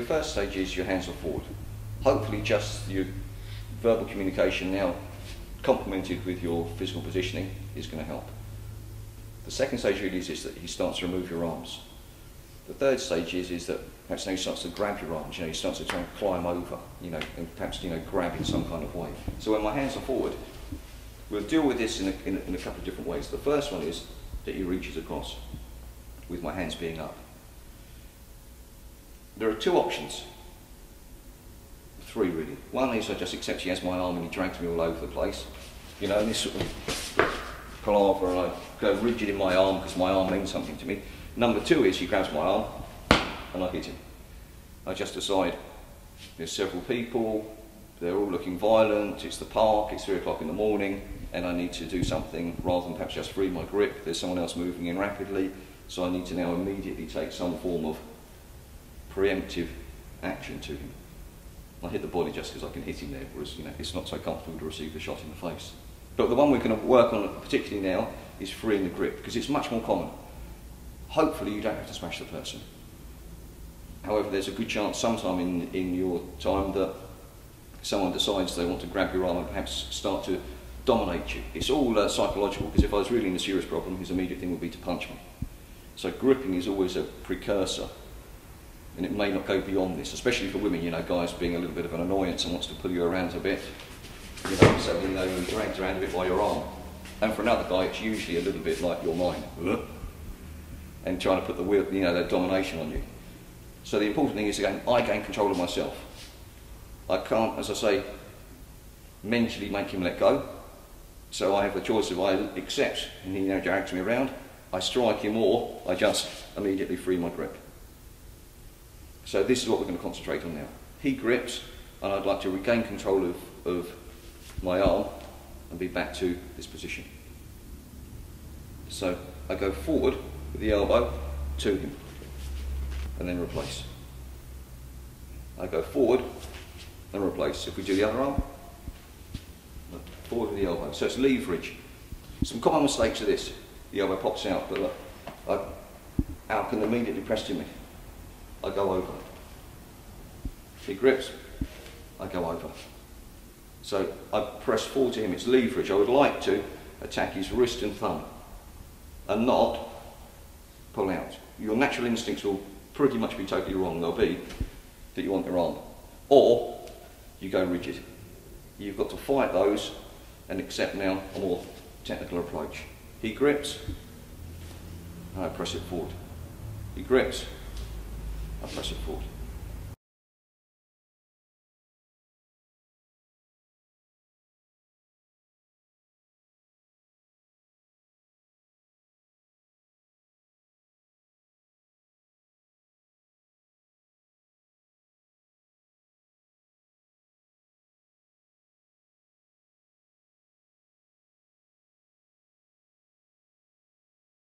first stage is your hands are forward. Hopefully just your verbal communication now complemented with your physical positioning is going to help. The second stage really is that he starts to remove your arms. The third stage is that perhaps now he starts to grab your arms, he starts to try and climb over, and perhaps, grab in some kind of way. So when my hands are forward, we'll deal with this in a couple of different ways. The first one is that he reaches across with my hands being up. There are two options. Three really. One is I just accept he has my arm and he drags me all over the place. And this sort of palaver, and I go rigid in my arm because my arm means something to me. Number two is he grabs my arm and I hit him. I just decide there's several people, they're all looking violent, it's the park, it's 3 o'clock in the morning, and I need to do something rather than perhaps just free my grip. There's someone else moving in rapidly, so I need to now immediately take some form of preemptive action to him. I hit the body just because I can hit him there, whereas it's not so comfortable to receive the shot in the face. But the one we're going to work on particularly now is freeing the grip, because it's much more common. Hopefully you don't have to smash the person. However, there's a good chance sometime in your time that someone decides they want to grab your arm and perhaps start to dominate you. It's all psychological, because if I was really in a serious problem, his immediate thing would be to punch me. So gripping is always a precursor, and it may not go beyond this, especially for women, guys being a little bit of an annoyance and wants to pull you around a bit, so you're dragged around a bit by your arm. And for another guy, it's usually a little bit like your mind, and trying to put the wheel, that domination on you. So the important thing is, again, I gain control of myself. I can't, as I say, mentally make him let go. So I have the choice of I accept and he now drags me around, I strike him, or I just immediately free my grip. So this is what we're going to concentrate on now. He grips, and I'd like to regain control of my arm and be back to this position. So I go forward with the elbow to him, and then replace. I go forward and replace. If we do the other arm, forward with the elbow. So it's leverage. Some common mistakes are this. The elbow pops out, but look, Al can immediately press to me. I go over. He grips, I go over. So I press forward to him, it's leverage. I would like to attack his wrist and thumb and not pull out. Your natural instincts will pretty much be totally wrong. They'll be that you want your arm, or you go rigid. You've got to fight those and accept now a more technical approach. He grips, and I press it forward. He grips, I press it forward.